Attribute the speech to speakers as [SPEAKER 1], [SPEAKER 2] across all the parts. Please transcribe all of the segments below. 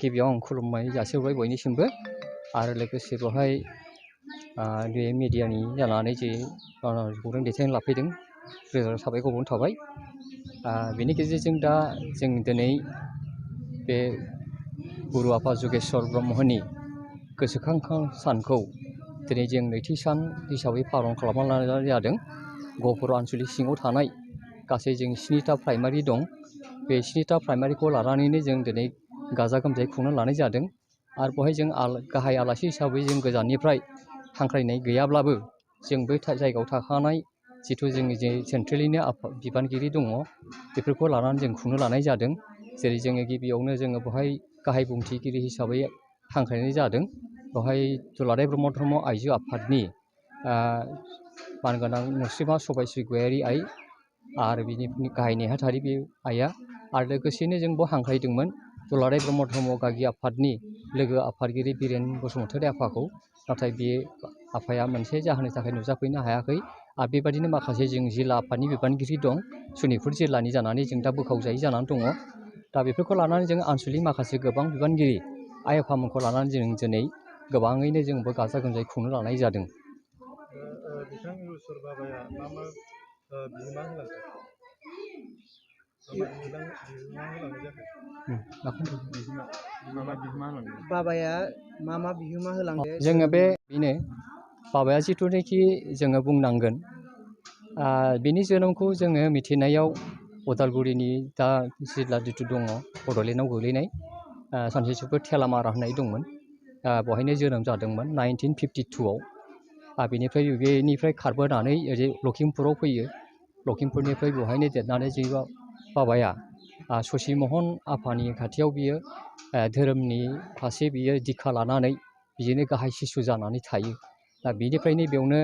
[SPEAKER 1] गिबियाव आं खुलुमनाय जासिहरबाय बयनिसिमबो आरो लोगोसे बेवहाय बे मिडियानि जानानै जे खौरां दैथायनो लाफैदों रोजा साबायखर बावनाय थाबाय। बेनि गेजेरजों दा जों दिनै बे गुरु आफा जुगेस्वर ब्रह्मनि गोसोखां सानखौ दिनै जों नैथि सान हिसाबै पालन खालामना लानाय जादों। गहपुर आनसलिक सिङाव थानाय गासै जों 7टा प्राइमारि दं। बे 7टा प्राइमारिखौ लानानैनो जों दिनै गाजा गोमजायै खुंनो लानाय जादों। आरो बेवहाय जों गाहाय आलासि हिसाबै जों गोजाननिफ्राय हांख्रायनाय गैयाब्लाबो जों बै जायगायाव थाखानाय जिथु जोंनि जे सेन्ट्रेलनिनो बिबानगिरि दङ बेफोरखौ लानानै जों खुंनो लानाय जादों। जेरै जोङो गिबियावनो जोङो बेवहाय गाहाय बुंथिगिरि हिसाबै हांख्रायनाय जादों। बेवहाय दुलाराय ब्रह्म धर्म आइजो आफादनि मानगोनां मुस्रिमा सबायस्रि गयारि आइ आरो बिनि गाहाय नेहाथारि बे आइआ आरो लोगोसेनो जों बेयाव हांख्रायदोंमोन दुलाराय ब्रह्म धर्म गागि आफादनि लोगो आफादगिरि बिरेन बसुमतारी आफाखौ। नाथाय बे आफाया मोनसे जाहोननि थाखाय नुजाफैनो हायाखै आरो बेबायदिनो माखासे जों जिल्ला आफादनि बिबानगिरि दं सनितपुर जिल्लानि जानानै जों दा बोखावजायै जानानै दङ। दा बेफोरखौ लानानै जों आनसलिक माखासे गोबां बिबानगिरि आइ आफामोनखौ लानानै जों दिनै गोबाङैनो जोंबो गाजा गोमजायै खुंनो लानाय जादों।
[SPEAKER 2] बिथां इउसुर बाबाया मा बिहोमा होलांखो?
[SPEAKER 3] बाबाया मा बिहोमा होलांदो?
[SPEAKER 1] जोङो बेनो बाबाया जिथुनाखि जोङो बुंनांगोन बिनि जोनोमखौ जोङो मिथिनायाव उदालगुरिनि दा जिल्ला जिथु दङ बड'लेण्डआव गोग्लैनाय सानसेसुफोर थेलामारा होननाय दंमोन। बेवहायनो जोनोम जादोंमोन 1952आव। बेनिफ्राय खारबोनानै ओरै लखिमपुराव फैयो। लखिमपुरनिफ्राय बेवहायनो देरनानै जे बाबाया ससि महन आफानि खाथियाव बियो धोरोमनि फारसे बियो दिक्षा लानानै बिदिनो गाहाय सिसु जानानै थायो। दा बिनिफ्रायनो बेयावनो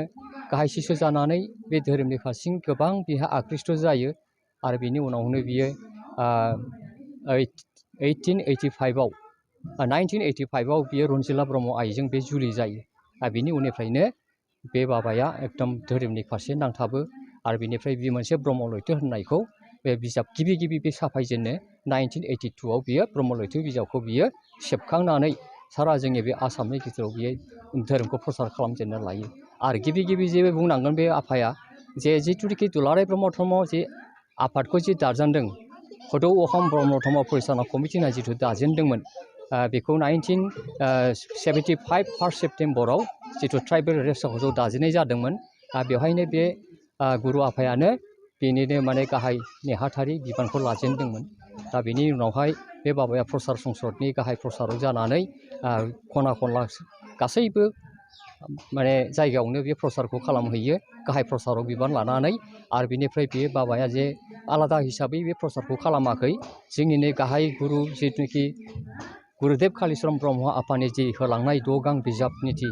[SPEAKER 1] गाहाय सिसु जानानै बे धोरोमनि फारसे गोबां बिहा आकृष्ट जायो। आरो बिनि उनावनो बियो 1985आव बियो रनजिला ब्रह्म आइजों बे जुलि जायो। आरो बिनि उननिफ्रायनो बे बाबाया एकदम धोरोमनि फारसे नांथाबो। आरो बिनिफ्राय बे मोनसे ब्रह्म लैथो होननायखौ बे बिजाब गिबि बे साफायजेननो 1982आव बियो ब्रह्म लैथो बिजाबखौ बियो सेबखांनानै सारा जोंनि बे आसामनि गेजेराव बियो धोरोमखौ प्रसार खालामजेननो लायो। आरो गिबि जे बुंनांगोन बे आफाया जे जिथुनिखि दुलाराय ब्रह्म धर्म जे आफादखौ जे दाजेनदों हदौ अहम ब्रह्म धर्म परिचालना कमिटि होनना जिथु दाजेनदोंमोन बेखौ 1975 1 सेप्तेम्बराव जिथु ट्राइबेल रेस्ट हाउसआव दाजेननाय जादोंमोन। बेवहायनो बे गुरु आफायानो बेनिनो माने गाहाय नेहाथारि बिबानखौ लाजेनदोंमोन। दा बेनि उनावहाय बे बाबाया प्रसार संसदनि गाहाय प्रसारक जानानै खना खनला गासैबो माने जायगायावनो बे प्रसारखौ खालामहैयो गाहाय प्रसारक बिबान लानानै। आरो बिनिफ्राय बे बाबाया जे आलादा हिसाबै बे प्रसारखौ खालामाखै। जोंनिनो गाहाय गुरु जिथुनाखि गुरुदेब कालिचरन ब्रह्म आफानि जि होलांनाय 6 गां बिजाब निथि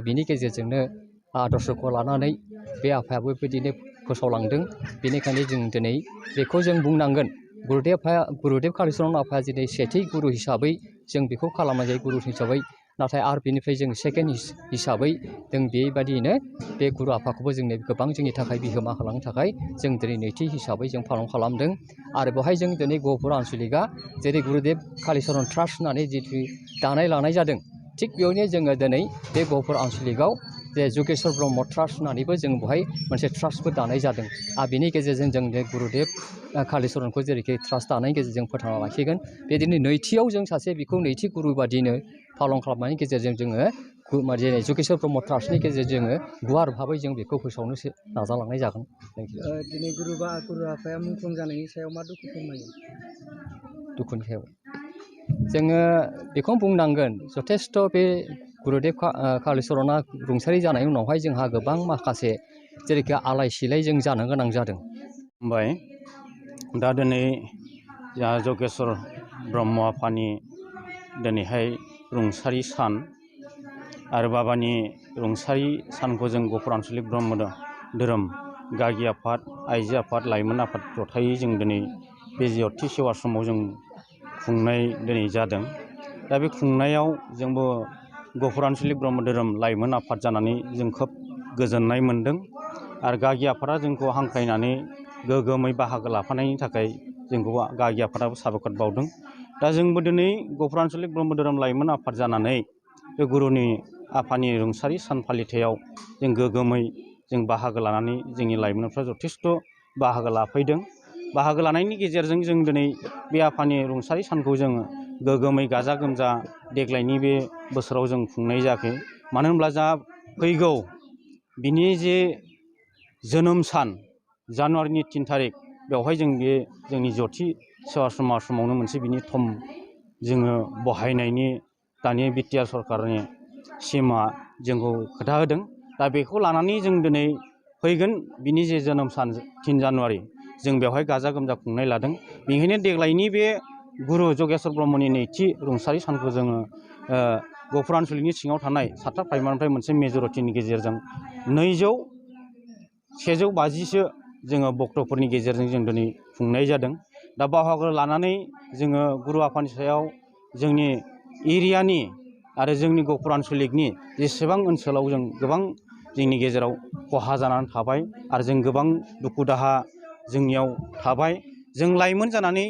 [SPEAKER 1] बिनि गेजेरजोंनो आदर्शखौ लानानै बे आफायाबो बिदिनो फोसावलांदों। बेनिखायनो जों दिनै बेखौ जों बुंनांगोन गुरुदेब कालिचरन आफाया दिनै सेथि गुरु हिसाबै जों बेखौ खालामनाय जायो गुरु हिसाबै। नाथाय आरो बेनिफ्राय जों सेकेन्ड हिसाबै जों बेबायदियैनो बे गुरु आफाखौबो जोंनो गोबां जोंनि थाखाय बिहोमा होलांनो थाखाय जों दिनै नैथि हिसाबै जों पालन खालामदों। आरो बेवहाय जों दिनै गहपुर आनसलिकआ जेरै गुरुदेब कालिचरन ट्रास्ट होननानै जिथु दानाय लानाय जादों थिग बेयावनो जोङो दिनै बे गहपुर आनसलिकआव जे जुगेस्वर ब्रह्म ट्रास्ट होननानैबो जों बेवहाय मोनसे ट्रास्टबो दानाय जादों। आरो बेनि गेजेरजों जों बे गुरुदेब कालिचरनखौ जेरैखि ट्रास्ट दानायनि गेजेरजों फोथांना लाखिगोन। बेदिनो नैथियाव जों सासे बेखौ नैथि गुरु बादिनो पालन खालामनायनि गेजेरजों जोङो जेरै जुगेस्वर ब्रह्म ट्रास्टनि गेजेरजों जोङो गुवार भाबै जों बेखौ फोसावनो नाजालांनाय जागोन।
[SPEAKER 3] दिनै गुरु आफाया मुंख्लं जानायनि सायाव मा दुखु फोरमायो?
[SPEAKER 1] दुखुनि सायाव जोङो बेखौ बुंनांगोन जथेस्थ' बे गुरुदेब कालिचरना रुंसारि जानायनि उनावहाय जोंहा गोबां माखासे जेरैखि आलाय सिलाय जों जानो गोनां जादों।
[SPEAKER 4] ओमफ्राय दा दिनै जोंहा जगेस्वर ब्रह्म आफानि दिनैहाय रुंसारि सान आरो बाबानि रुंसारि सानखौ जों गहपुर आनसलिक ब्रह्म धोरोम गागि आफाद आइजो आफाद लाइमोन आफाद जथायै जों दिनै बे जिअ'थि सेवा समाव जों खुंनाय दिनै जादों। दा बे खुंनायाव जोंबो गहपुर आनसलिक ब्रह्म धोरोम लाइमोन आफाद जानानै जों खोब गोजोननाय मोनदों। आरो गागि आफादा जोंखौ हांख्रायनानै गोगोमै बाहागो लाफानायनि थाखाय जोंखौ गागि आफादाबो साबायखर बावदों। दा जोंबो दिनै गफुर आन्चलिक ब्रह्म धोरोम लाइमोन आफाद जानानै बे गुरुनि आफानि रुंसारि सान फालिथायाव जों गोगोमै जों बाहागो लानानै जोंनि लाइमोनफ्रा जथेस्थ' बाहागो लाफैदों। बाहागो लानायनि गेजेरजों जों दिनै बे आफानि रुंसारि सानखौ जों गोगोमै गाजा गोमजा देग्लायनि बे बोसोराव जों खुंनाय जायाखै। मानो होनब्ला जा फैगौ बिनि जे जोनोम सान जानुवारिनि 3 थारिख बेवहाय जों बे जोंनि जथि सेवा समावनो मोनसे बिनि थम जोङो बहायनायनि दानि बिटिआर सरकारनि सिमा जोंखौ खोथा होदों। दा बेखौ लानानै जों दिनै फैगोन बिनि जे जोनोम सान 3 जानुवारि जों बेवहाय गाजा गोमजा खुंनाय लादों। बेनिखायनो देग्लायनि बे गुरु जगेश्वर ब्रह्मनि नैथि रुंसारि सानखौ जोङो गफुर आन्चलिकनि सिङाव थानाय सातथा प्राइमारनिफ्राय मोनसे मेजरिटिनि गेजेरजों 150सो जोङो भक्तफोरनि गेजेरजों जों दिनै खुंनाय जादों। दा बाहागो लानानै जोङो गुरु आफानि सायाव जोंनि एरियानि आरो जोंनि गफुर आन्चलिकनि जेसेबां ओनसोलाव जों गोबां जोंनि गेजेराव खहा जानानै थाबाय आरो जों गोबां दुखु दाहा जोंनियाव थाबाय। जों लाइमोन जानानै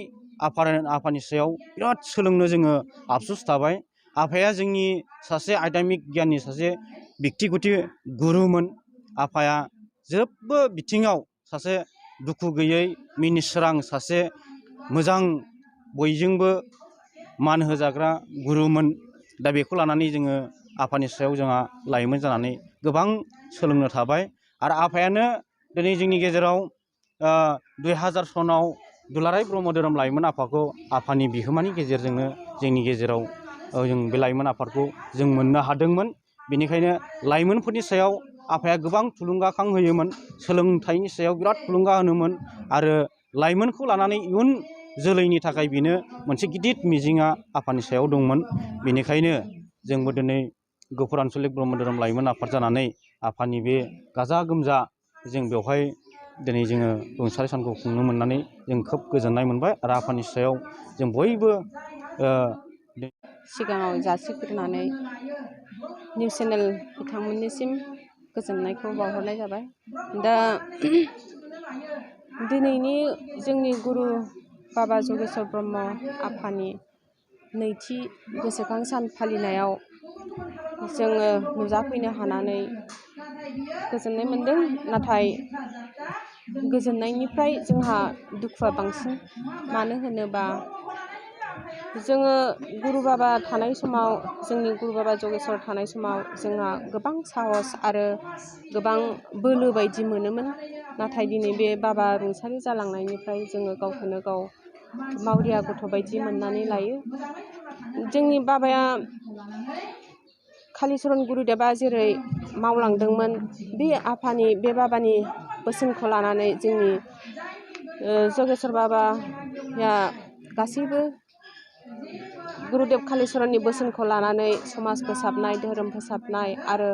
[SPEAKER 4] आफानि सायाव बिराद सोलोंनो जोङो आफसुस थाबाय। आफाया जोंनि सासे आध्यात्मिक गियाननि सासे बिक्तिगति गुरुमोन। आफाया जेबो बिथिङाव सासे दुखु गैयै मिनिस्रां सासे मोजां बयजोंबो मान होजाग्रा गुरुमोन। दा बेखौ लानानै जोङो आफानि सायाव जोंहा लाइमोन जानानै गोबां सोलोंनो थाबाय। आरो आफायानो दिनै जोंनि गेजेराव 2000 सनाव दुलाराय ब्रह्म धोरोम लाइमोन आफादखौ आफानि बिहोमानि गेजेरजोंनो जोंनि गेजेराव जों बे लाइमोन आफादखौ जों मोननो हादोंमोन। बेनिखायनो लाइमोनफोरनि सायाव आफाया गोबां थुलुंगाखां होयोमोन, सोलोंथाइनि सायाव बिराद थुलुंगा होनोमोन आरो लाइमोनखौ लानानै इयुन जोलैनि थाखाय बेनो मोनसे गिदिर मिजिंआ आफानि सायाव दंमोन। बेनिखायनो जोंबो दिनै गफुर आन्चलिक ब्रह्म धोरोम लाइमोन आफाद जानानै आफानि बे गाजा गोमजा जों बेवहाय दिनै जोङो रुंसारि सानखौ खुंनो मोननानै जों खोब गोजोननाय मोनबाय। आरो आफानि सायाव जों बयबो
[SPEAKER 5] सिगाङाव जासिग्रोनानै निउस चेनेल बिथांमोननिसिम गोजोननायखौ बावहरनाय जाबाय। दा दिनैनि जोंनि गुरु बाबा जगेश्वर ब्रह्म आफानि नैथि गोसोखां सान फालिनायाव जोङो नुजाफैनो हानानै गोजोननाय मोनदों। नाथाय गोजोननायनिफ्राय जोंहा दुखुआ बांसिन। मानो होनोबा जोङो गुरु बाबा थानाय समाव, जोंनि गुरु बाबा जगेश्वर थानाय समाव जोंहा गोबां साहस आरो गोबां बोलो बायदि मोनोमोन। नाथाय दिनै बे बाबा रुंसारि जालांनायनिफ्राय जोङो गावखौनो गाव मावरिया गथ' बायदि मोननानै लायो। जोंनि बाबाया कालिचरन गुरुदेबा जेरै मावलांदोंमोन, बे बाबानि बोसोनखौ लानानै जोंनि जगेश्वर बाबाया गासैबो गुरुदेब कालिचरननि बोसोनखौ लानानै समाज फोसाबनाय, धोरोम फोसाबनाय आरो